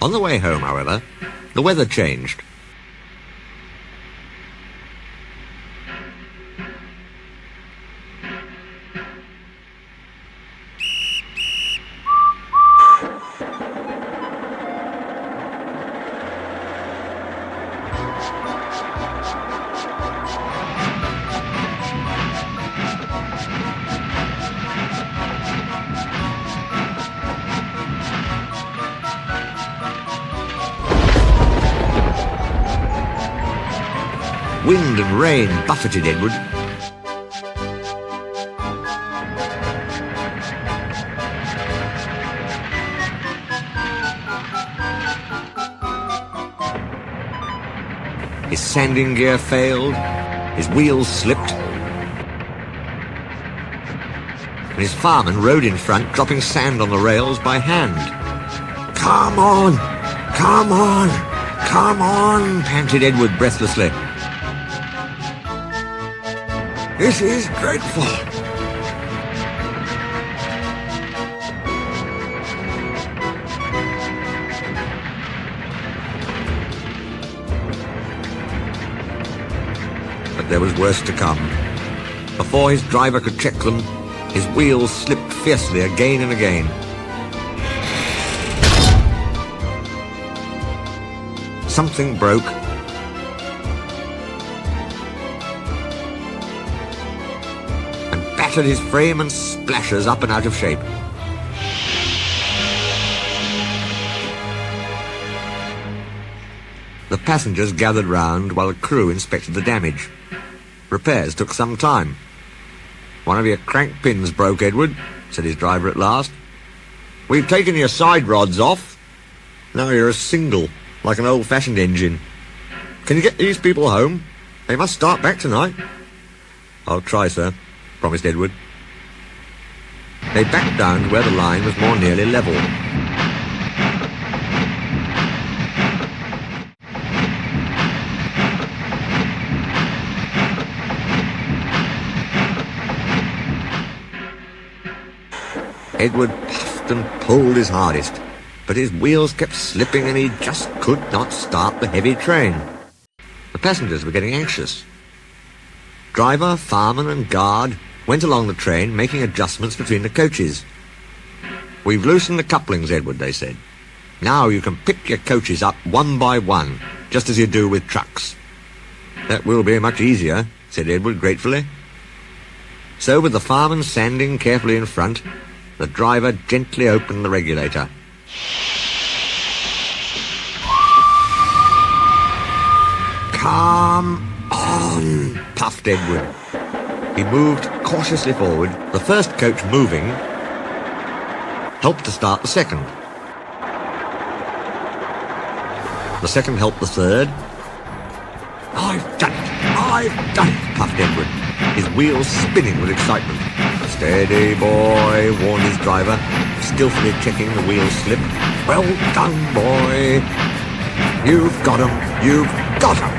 On the way home, however, the weather changed. Wind and rain buffeted Edward. His sanding gear failed, his wheels slipped, and his fireman rode in front, dropping sand on the rails by hand. "Come on! Come on! Come on!" panted Edward breathlessly. "This is dreadful." But there was worse to come. Before his driver could check them, his wheels slipped fiercely again and again. Something broke. Battered his frame and splashes up and out of shape. The passengers gathered round while the crew inspected the damage. Repairs took some time. "One of your crank pins broke, Edward," said his driver at last. "We've taken your side rods off. Now you're a single, like an old-fashioned engine. Can you get these people home? They must start back tonight." "I'll try, sir," promised Edward. They backed down to where the line was more nearly level. Edward puffed and pulled his hardest, but his wheels kept slipping and he just could not start the heavy train. The passengers were getting anxious. Driver, fireman and guard went along the train, making adjustments between the coaches. "We've loosened the couplings, Edward," they said. "Now you can pick your coaches up one by one, just as you do with trucks." "That will be much easier," said Edward gratefully. So, with the fireman sanding carefully in front, the driver gently opened the regulator. "Come on," puffed Edward. He moved cautiously forward. The first coach moving helped to start the second. The second helped the third. "I've done it! I've done it!" puffed Edward, his wheels spinning with excitement. "Steady, boy," warned his driver, skillfully checking the wheel slip. "Well done, boy! You've got 'em! You've got 'em!"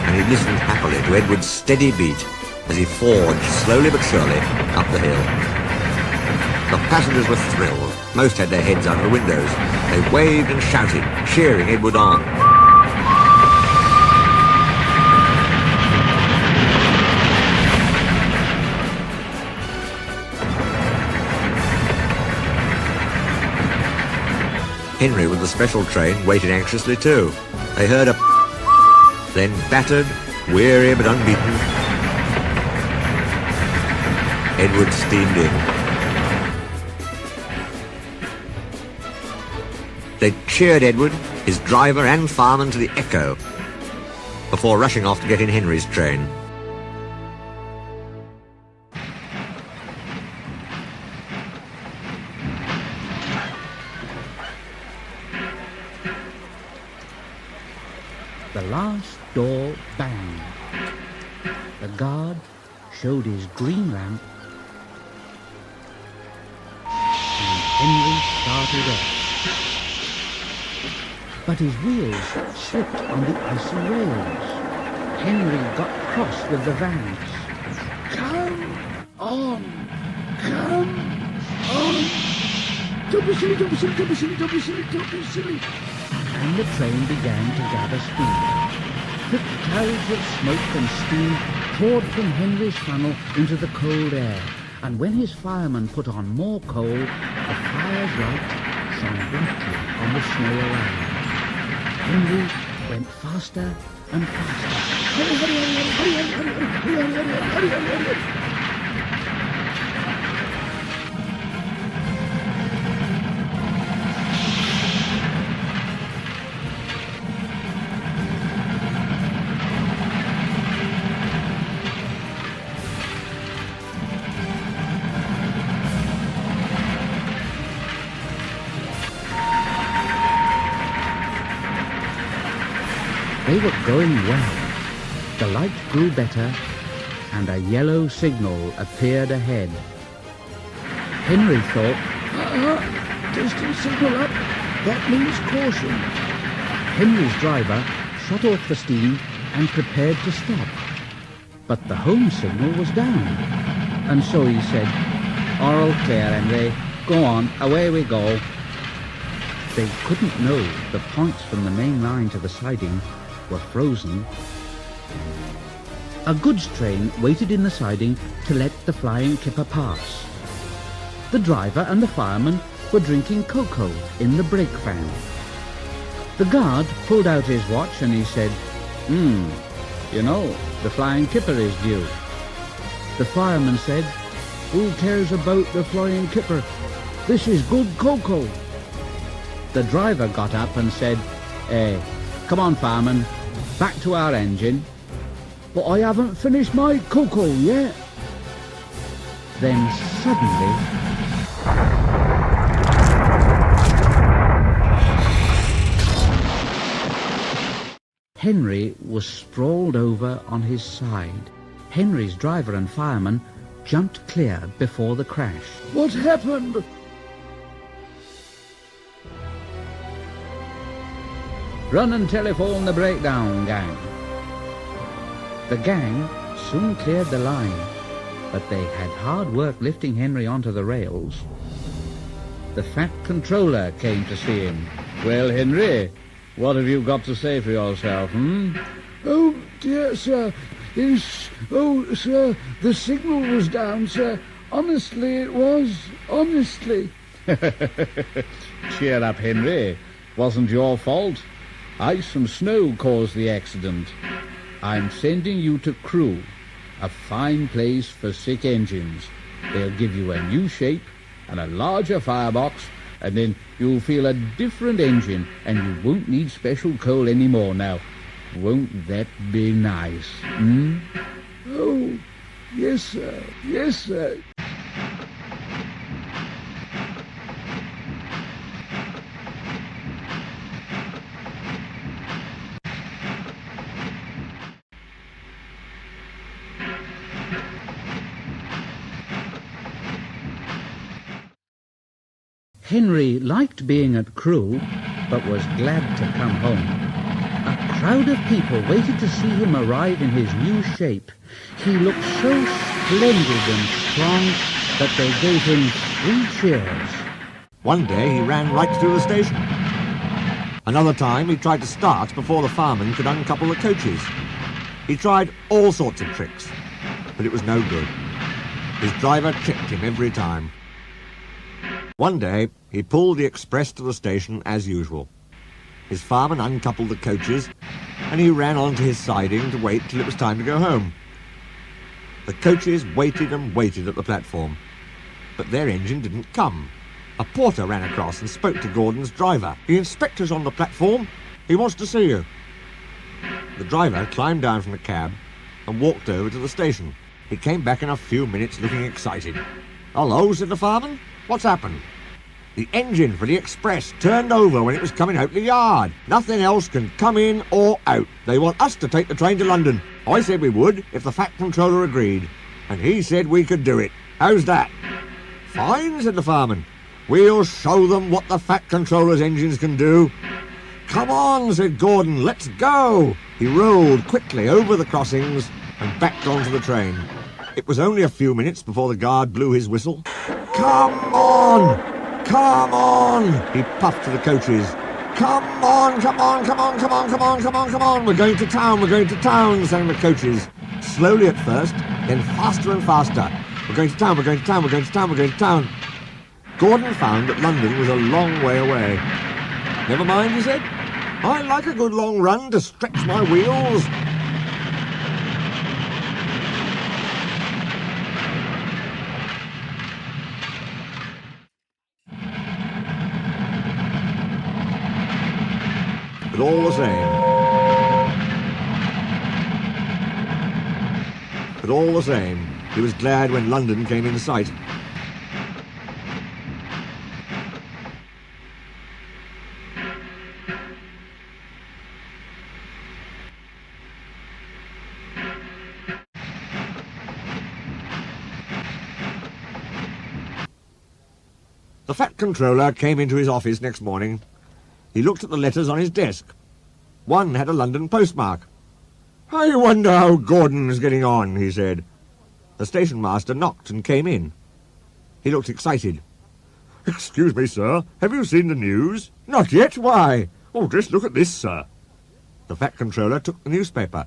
And he listened happily to Edward's steady beat as he forged slowly but surely up the hill. The passengers were thrilled. Most had their heads out of the windows. They waved and shouted, cheering Edward on. Henry with the special train waited anxiously too. They heard a then battered, weary but unbeaten, Edward steamed in. They cheered Edward, his driver and fireman to the echo, before rushing off to get in Henry's train. The last door banged. The guard showed his green lamp, and Henry started off. But his wheels slipped on the icy rails. Henry got cross with the vans. "Come on! Come on! Don't be silly, don't be silly, don't be silly, don't be silly, don't be silly. And the train began to gather speed. Thick clouds of smoke and steam poured from Henry's funnel into the cold air, and when his fireman put on more coal, the fire's light shone brightly on the snow around. Henry went faster and faster. Hurry, hurry, hurry, hurry, hurry, hurry, hurry, hurry, hurry, hurry, hurry, hurry. They were going well. The light grew better, and a yellow signal appeared ahead. Henry thought, distant signal up, that means caution. Henry's driver shut off the steam and prepared to stop. But the home signal was down, and so he said, all clear, Henry. Go on, away we go. They couldn't know the points from the main line to the siding were frozen. A goods train waited in the siding to let the flying kipper pass. The driver and the fireman were drinking cocoa in the brake van. The guard pulled out his watch and he said, you know, the flying kipper is due. The fireman said, who cares about the flying kipper? This is good cocoa. The driver got up and said, hey, come on, fireman, back to our engine. But I haven't finished my cocoa yet. Then suddenly, Henry was sprawled over on his side. Henry's driver and fireman jumped clear before the crash. What happened? Run and telephone the breakdown, gang. The gang soon cleared the line, but they had hard work lifting Henry onto the rails. The fat controller came to see him. Well, Henry, what have you got to say for yourself, Oh, dear, sir. Sir, the signal was down, sir. Honestly, it was. Honestly. Cheer up, Henry. Wasn't your fault. Ice and snow caused the accident. I'm sending you to Crewe, a fine place for sick engines. They'll give you a new shape and a larger firebox, and then you'll feel a different engine, and you won't need special coal anymore now. Won't that be nice, Oh, yes, sir. Yes, sir. Henry liked being at Crewe, but was glad to come home. A crowd of people waited to see him arrive in his new shape. He looked so splendid and strong that they gave him 3 cheers. One day he ran right through the station. Another time he tried to start before the fireman could uncouple the coaches. He tried all sorts of tricks, but it was no good. His driver tricked him every time. One day, he pulled the express to the station as usual. His fireman uncoupled the coaches, and he ran onto his siding to wait till it was time to go home. The coaches waited and waited at the platform, but their engine didn't come. A porter ran across and spoke to Gordon's driver. The inspector's on the platform. He wants to see you. The driver climbed down from the cab and walked over to the station. He came back in a few minutes looking excited. "Hello," said the fireman. "What's happened?" "The engine for the express turned over when it was coming out the yard. Nothing else can come in or out. They want us to take the train to London. I said we would if the Fat Controller agreed, and he said we could do it. How's that?" "Fine," said the fireman. "We'll show them what the Fat Controller's engines can do." "Come on," said Gordon, "let's go." He rolled quickly over the crossings and backed onto the train. It was only a few minutes before the guard blew his whistle. "Come on! Come on! He puffed to the coaches. Come on, come on, come on, come on, come on, come on, come on. We're going to town, sang the coaches. Slowly at first, then faster and faster. We're going to town, we're going to town, we're going to town, we're going to town. Gordon found that London was a long way away. Never mind, he said. I like a good long run to stretch my wheels. But all the same, he was glad when London came in sight. The Fat Controller came into his office next morning. He looked at the letters on his desk. One had a London postmark. I wonder how Gordon's getting on, he said. The station master knocked and came in. He looked excited. Excuse me, sir, have you seen the news? Not yet, why? Oh, just look at this, sir. The Fat Controller took the newspaper.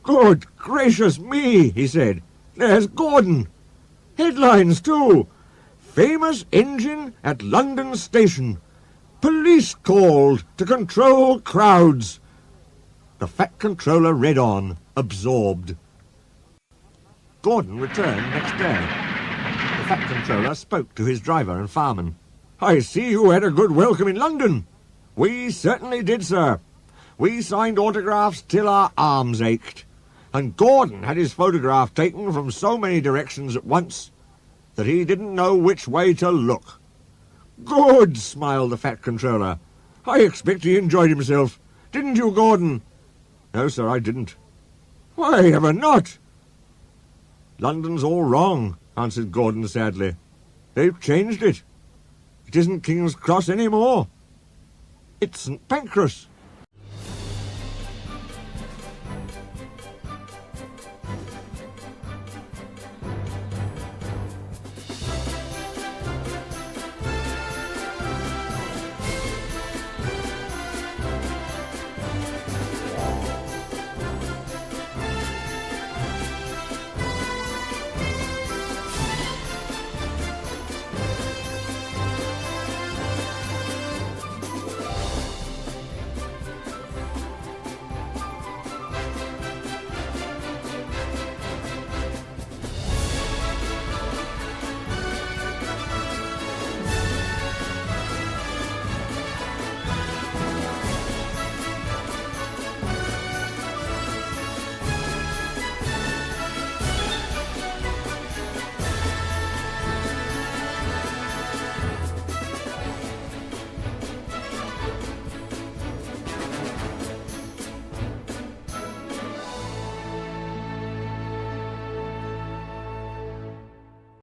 Good gracious me, he said. There's Gordon. Headlines, too. Famous engine at London station. Police called to control crowds. The Fat Controller read on, absorbed. Gordon returned next day. The Fat Controller spoke to his driver and fireman. I see you had a good welcome in London. We certainly did, sir. We signed autographs till our arms ached. And Gordon had his photograph taken from so many directions at once that he didn't know which way to look. Good, smiled the Fat Controller. I expect he enjoyed himself. Didn't you, Gordon? No, sir, I didn't. Why ever not? London's all wrong, answered Gordon sadly. They've changed it. It isn't King's Cross any more. It's St. Pancras.